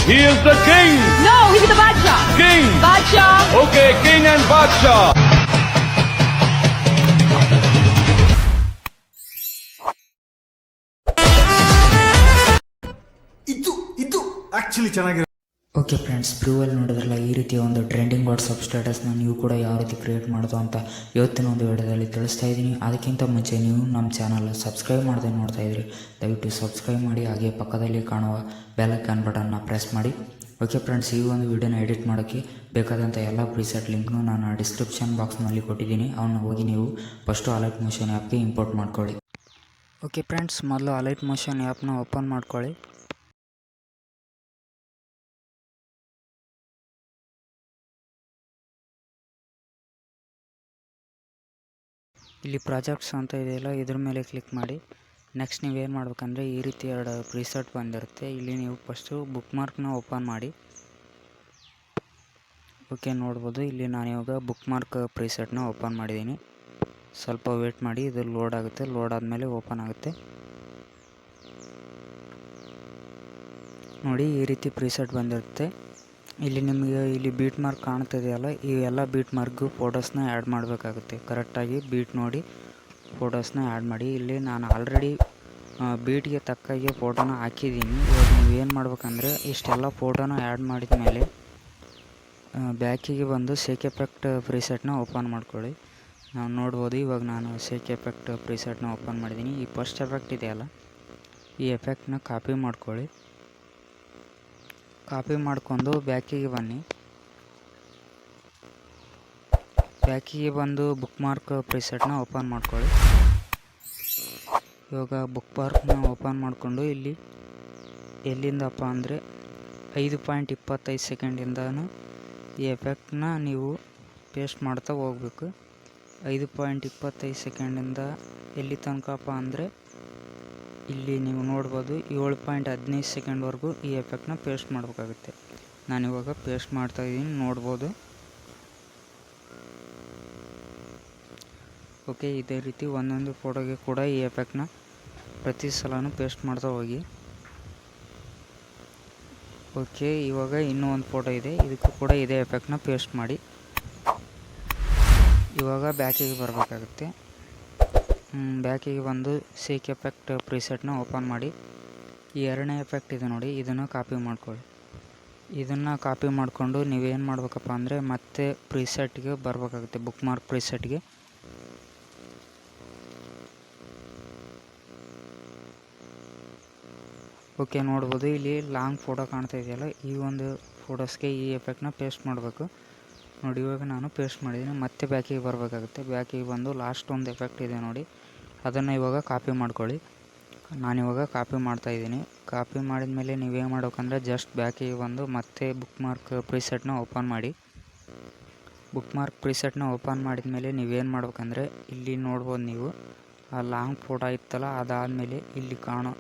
He is the king. No, he's the Badshah. King. Badshah. Okay, king and Badshah. ಇದು actually ಚೆನ್ನಾಗಿದೆ. Okay friends, ಪ್ರಿವಲ್ಲಿ ನೋಡಿದ್ರಲ್ಲ, ಈ ರೀತಿಯ ಒಂದು ಟ್ರೆಂಡಿಂಗ್ ವಾಟ್ಸಪ್ ಸ್ಟೇಟಸ್ನ ನೀವು ಕೂಡ ಯಾವ ರೀತಿ ಕ್ರಿಯೇಟ್ ಮಾಡೋದು ಅಂತ ಇವತ್ತಿನ ಒಂದು ವಿಡಿಯೋದಲ್ಲಿ ತಿಳಿಸ್ತಾ ಇದ್ದೀನಿ. ಅದಕ್ಕಿಂತ ಮುಂಚೆ ನೀವು ನಮ್ಮ ಚಾನಲ್ ಸಬ್ಸ್ಕ್ರೈಬ್ ಮಾಡದೆ ನೋಡ್ತಾ ಇದ್ರಿ, ದಯವಿಟ್ಟು ಸಬ್ಸ್ಕ್ರೈಬ್ ಮಾಡಿ, ಹಾಗೆ ಪಕ್ಕದಲ್ಲಿ ಕಾಣುವ ಬೆಲ್ ಐಕಾನ್ ಬಟನ್ನ ಪ್ರೆಸ್ ಮಾಡಿ. ಓಕೆ ಫ್ರೆಂಡ್ಸ್, ಈ ಒಂದು ವಿಡಿಯೋನ ಎಡಿಟ್ ಮಾಡೋಕ್ಕೆ ಬೇಕಾದಂಥ ಎಲ್ಲ ಪ್ರೀಸೆಟ್ ಲಿಂಕ್ನು ನಾನು ಡಿಸ್ಕ್ರಿಪ್ಷನ್ ಬಾಕ್ಸ್ನಲ್ಲಿ ಕೊಟ್ಟಿದ್ದೀನಿ. ಅವನ್ನ ಹೋಗಿ ನೀವು ಫಸ್ಟು ಅಲೈಟ್ಮೋಷನ್ ಆ್ಯಪ್ಗೆ ಇಂಪೋರ್ಟ್ ಮಾಡ್ಕೊಳ್ಳಿ. ಓಕೆ ಫ್ರೆಂಡ್ಸ್, ಮೊದಲು ಅಲೈಟ್ಮೋಷನ್ ಆ್ಯಪ್ನ ಓಪನ್ ಮಾಡ್ಕೊಳ್ಳಿ. ಇಲ್ಲಿ ಪ್ರಾಜೆಕ್ಟ್ಸ್ ಅಂತ ಇದೆಯಲ್ಲ, ಇದ್ರ ಮೇಲೆ ಕ್ಲಿಕ್ ಮಾಡಿ. ನೆಕ್ಸ್ಟ್ ನೀವೇನು ಮಾಡ್ಬೇಕಂದ್ರೆ, ಈ ರೀತಿ ಎರಡು ಪ್ರೀಸೆಟ್ ಬಂದಿರುತ್ತೆ. ಇಲ್ಲಿ ನೀವು ಫಸ್ಟು ಬುಕ್ ಮಾರ್ಕ್ನ ಓಪನ್ ಮಾಡಿ. ಓಕೆ, ನೋಡ್ಬೋದು ಇಲ್ಲಿ ನಾನು ಇವಾಗ ಬುಕ್ ಮಾರ್ಕ್ ಪ್ರೀಸೆಟ್ನ ಓಪನ್ ಮಾಡಿದ್ದೀನಿ. ಸ್ವಲ್ಪ ವೇಟ್ ಮಾಡಿ, ಇದು ಲೋಡ್ ಆಗುತ್ತೆ. ಲೋಡ್ ಆದಮೇಲೆ ಓಪನ್ ಆಗುತ್ತೆ. ನೋಡಿ, ಈ ರೀತಿ ಪ್ರೀಸೆಟ್ ಬಂದಿರುತ್ತೆ. ಇಲ್ಲಿ ನಿಮಗೆ ಇಲ್ಲಿ ಬೀಟ್ ಮಾರ್ಕ್ ಕಾಣ್ತಿದೆಯಲ್ಲ, ಈ ಎಲ್ಲ ಬೀಟ್ ಮಾರ್ಕ್ಗೂ ಫೋಟೋಸ್ನ ಆ್ಯಡ್ ಮಾಡಬೇಕಾಗುತ್ತೆ. ಕರೆಕ್ಟಾಗಿ ಬೀಟ್ ನೋಡಿ ಫೋಟೋಸ್ನ ಆ್ಯಡ್ ಮಾಡಿ. ಇಲ್ಲಿ ನಾನು ಆಲ್ರೆಡಿ ಬೀಟ್ಗೆ ತಕ್ಕಾಗೆ ಫೋಟೋನ ಹಾಕಿದ್ದೀನಿ. ಇವಾಗ ನೀವೇನು ಮಾಡ್ಬೇಕಂದ್ರೆ, ಇಷ್ಟೆಲ್ಲ ಫೋಟೋನ ಆ್ಯಡ್ ಮಾಡಿದ ಮೇಲೆ ಬ್ಯಾಕಿಗೆ ಬಂದು ಶೇಕ್ ಎಫೆಕ್ಟ್ ಪ್ರೀಸೆಟ್ನ ಓಪನ್ ಮಾಡ್ಕೊಳ್ಳಿ. ನಾವು ನೋಡ್ಬೋದು, ಇವಾಗ ನಾನು ಶೇಕ್ ಎಫೆಕ್ಟ್ ಪ್ರೀಸೆಟ್ನ ಓಪನ್ ಮಾಡಿದ್ದೀನಿ. ಈ ಫಸ್ಟ್ ಎಫೆಕ್ಟ್ ಇದೆಯಲ್ಲ, ಈ ಎಫೆಕ್ಟ್ನ ಕಾಪಿ ಮಾಡ್ಕೊಳ್ಳಿ. ಕಾಪಿ ಮಾಡಿಕೊಂಡು ಬ್ಯಾಕಿಗೆ ಬನ್ನಿ. ಬ್ಯಾಕಿಗೆ ಬಂದು ಬುಕ್ ಮಾರ್ಕ್ ಪ್ರೀಸೆಟ್ನ ಓಪನ್ ಮಾಡ್ಕೊಳ್ಳಿ. ಇವಾಗ ಬುಕ್ ಮಾರ್ಕ್ನ ಓಪನ್ ಮಾಡಿಕೊಂಡು ಇಲ್ಲಿ ಎಲ್ಲಿಂದಪ್ಪ ಅಂದರೆ 5.25 ಸೆಕೆಂಡಿಂದನೂ ಈ ಎಫೆಕ್ಟ್ನ ನೀವು ಪೇಸ್ಟ್ ಮಾಡ್ತಾ ಹೋಗ್ಬೇಕು. 5.25 ಸೆಕೆಂಡಿಂದ ಎಲ್ಲಿ ತನಕಪ್ಪ ಅಂದರೆ ಇಲ್ಲಿ ನೀವು ನೋಡ್ಬೋದು 7.15 ಸೆಕೆಂಡ್ವರೆಗೂ ಈ ಎಫೆಕ್ಟ್ನ ಪೇಸ್ಟ್ ಮಾಡಬೇಕಾಗುತ್ತೆ. ನಾನಿವಾಗ ಪೇಸ್ಟ್ ಮಾಡ್ತಾಯಿದ್ದೀನಿ, ನೋಡ್ಬೋದು. ಓಕೆ, ಇದೇ ರೀತಿ ಒಂದೊಂದು ಫೋಟೋಗೆ ಕೂಡ ಈ ಎಫೆಕ್ಟ್ನ ಪ್ರತಿ ಸಲನೂ ಪೇಸ್ಟ್ ಮಾಡ್ತಾ ಹೋಗಿ. ಓಕೆ, ಇವಾಗ ಇನ್ನೂ ಒಂದು ಫೋಟೋ ಇದೆ, ಇದಕ್ಕೂ ಕೂಡ ಇದೇ ಎಫೆಕ್ಟ್ನ ಪೇಸ್ಟ್ ಮಾಡಿ. ಇವಾಗ ಬ್ಯಾಕಿಗೆ ಬರಬೇಕಾಗುತ್ತೆ. ಬ್ಯಾಕಿಗೆ ಬಂದು ಶೇಕ್ ಎಫೆಕ್ಟ್ ಪ್ರೀಸೆಟ್ನ ಓಪನ್ ಮಾಡಿ. ಈ ಎರಡನೇ ಎಫೆಕ್ಟ್ ಇದೆ ನೋಡಿ, ಇದನ್ನು ಕಾಪಿ ಮಾಡ್ಕೊಳ್ಳಿ. ಇದನ್ನು ಕಾಪಿ ಮಾಡಿಕೊಂಡು ನೀವೇನು ಮಾಡ್ಬೇಕಪ್ಪ ಅಂದರೆ, ಮತ್ತೆ ಪ್ರೀಸೆಟ್ಗೆ ಬರಬೇಕಾಗುತ್ತೆ, ಬುಕ್ ಮಾರ್ಕ್ ಪ್ರೀಸೆಟ್ಗೆ. ಓಕೆ, ನೋಡ್ಬೋದು ಇಲ್ಲಿ ಲಾಂಗ್ ಫೋಟೋ ಕಾಣ್ತಾ ಇದೆಯಲ್ಲ, ಈ ಒಂದು ಫೋಟೋಸ್ಗೆ ಈ ಎಫೆಕ್ಟ್ನ ಪೇಸ್ಟ್ ಮಾಡಬೇಕು. ನೋಡಿ, ಇವಾಗ ನಾನು ಪೇಸ್ಟ್ ಮಾಡಿದ್ದೀನಿ. ಮತ್ತೆ ಬ್ಯಾಕಿಗೆ ಬರಬೇಕಾಗುತ್ತೆ. ಬ್ಯಾಕಿಗೆ ಬಂದು ಲಾಸ್ಟ್ ಒಂದು ಎಫೆಕ್ಟ್ ಇದೆ ನೋಡಿ, ಅದನ್ನು ಇವಾಗ ಕಾಪಿ ಮಾಡ್ಕೊಳ್ಳಿ. ನಾನಿವಾಗ ಕಾಪಿ ಮಾಡ್ತಾಯಿದ್ದೀನಿ. ಕಾಪಿ ಮಾಡಿದ ಮೇಲೆ ನೀವೇನು ಮಾಡ್ಬೇಕಂದ್ರೆ, ಜಸ್ಟ್ ಬ್ಯಾಕಿಗೆ ಬಂದು ಮತ್ತೆ ಬುಕ್ ಮಾರ್ಕ್ ಪ್ರೀಸೆಟ್ನ ಓಪನ್ ಮಾಡಿ. ಬುಕ್ ಮಾರ್ಕ್ ಪ್ರೀಸೆಟ್ನ ಓಪನ್ ಮಾಡಿದ ಮೇಲೆ ನೀವೇನು ಮಾಡ್ಬೇಕಂದ್ರೆ, ಇಲ್ಲಿ ನೋಡ್ಬೋದು ನೀವು ಆ ಲಾಂಗ್ ಫೋಟೋ ಇತ್ತಲ್ಲ, ಅದಾದಮೇಲೆ ಇಲ್ಲಿ ಕಾಣೋ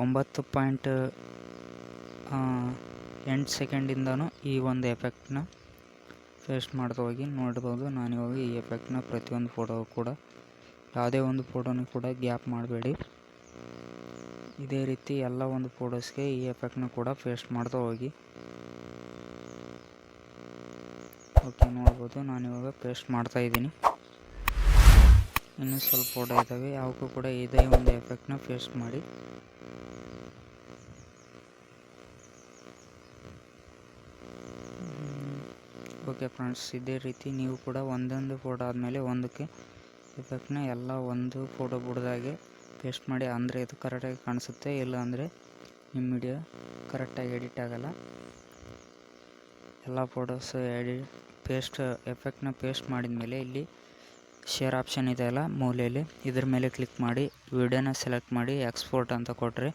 9.8 ಸೆಕೆಂಡಿಂದನೂ ಈ ಒಂದು ಎಫೆಕ್ಟ್ನ ಪೇಸ್ಟ್ ಮಾಡ್ತಾ ಹೋಗಿ. ನೋಡ್ಬೋದು, ನಾನಿವಾಗ ಈ ಎಫೆಕ್ಟ್ನ ಪ್ರತಿಯೊಂದು ಫೋಟೋ ಕೂಡ, ಯಾವುದೇ ಒಂದು ಫೋಟೋನೂ ಕೂಡ ಗ್ಯಾಪ್ ಮಾಡಬೇಡಿ. ಇದೇ ರೀತಿ ಎಲ್ಲ ಒಂದು ಫೋಟೋಸ್ಗೆ ಈ ಎಫೆಕ್ಟ್ನ ಕೂಡ ಪೇಸ್ಟ್ ಮಾಡ್ತಾ ಹೋಗಿ. ಓಕೆ, ನೋಡ್ಬೋದು, ನಾನಿವಾಗ ಪೇಸ್ಟ್ ಮಾಡ್ತಾಯಿದ್ದೀನಿ. ಇನ್ನೂ ಸ್ವಲ್ಪ ಫೋಟೋ ಇದ್ದಾವೆ, ಅವಕ್ಕೂ ಕೂಡ ಇದೇ ಒಂದು ಎಫೆಕ್ಟ್ನ ಪೇಸ್ಟ್ ಮಾಡಿ. ಓಕೆ ಫ್ರೆಂಡ್ಸ್, ಇದೇ ರೀತಿ ನೀವು ಕೂಡ ಒಂದೊಂದು ಫೋಟೋ ಆದಮೇಲೆ ಒಂದಕ್ಕೆ ಎಫೆಕ್ಟ್ನ ಎಲ್ಲ ಒಂದು ಫೋಟೋ ಬಿಡ್ದಾಗೆ ಪೇಸ್ಟ್ ಮಾಡಿ. ಅಂದರೆ ಇದು ಕರೆಕ್ಟಾಗಿ ಕಾಣಿಸುತ್ತೆ, ಇಲ್ಲ ಅಂದರೆ ನಿಮ್ಮ ವಿಡಿಯೋ ಕರೆಕ್ಟಾಗಿ ಎಡಿಟ್ ಆಗೋಲ್ಲ. ಎಲ್ಲ ಫೋಟೋಸ್ ಎಫೆಕ್ಟ್ನ ಪೇಸ್ಟ್ ಮಾಡಿದ ಮೇಲೆ ಇಲ್ಲಿ ಶೇರ್ ಆಪ್ಷನ್ ಇದೆಯಲ್ಲ ಮೂಲೆಯಲ್ಲಿ, ಇದ್ರ ಮೇಲೆ ಕ್ಲಿಕ್ ಮಾಡಿ ವಿಡಿಯೋನ ಸೆಲೆಕ್ಟ್ ಮಾಡಿ ಎಕ್ಸ್ಪೋರ್ಟ್ ಅಂತ ಕೊಟ್ಟರೆ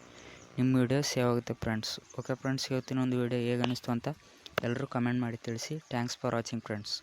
ನಿಮ್ಮ ವಿಡಿಯೋ ಸೇವ್ ಆಗುತ್ತೆ ಫ್ರೆಂಡ್ಸ್. ಓಕೆ ಫ್ರೆಂಡ್ಸ್, ಇವತ್ತಿನ ಒಂದು ವಿಡಿಯೋ ಹೇಗೆ ಅನ್ನಿಸ್ತು ಅಂತ ಎಲ್ಲರೂ ಕಮೆಂಟ್ ಮಾಡಿ ತಿಳಿಸಿ. Thanks for watching friends.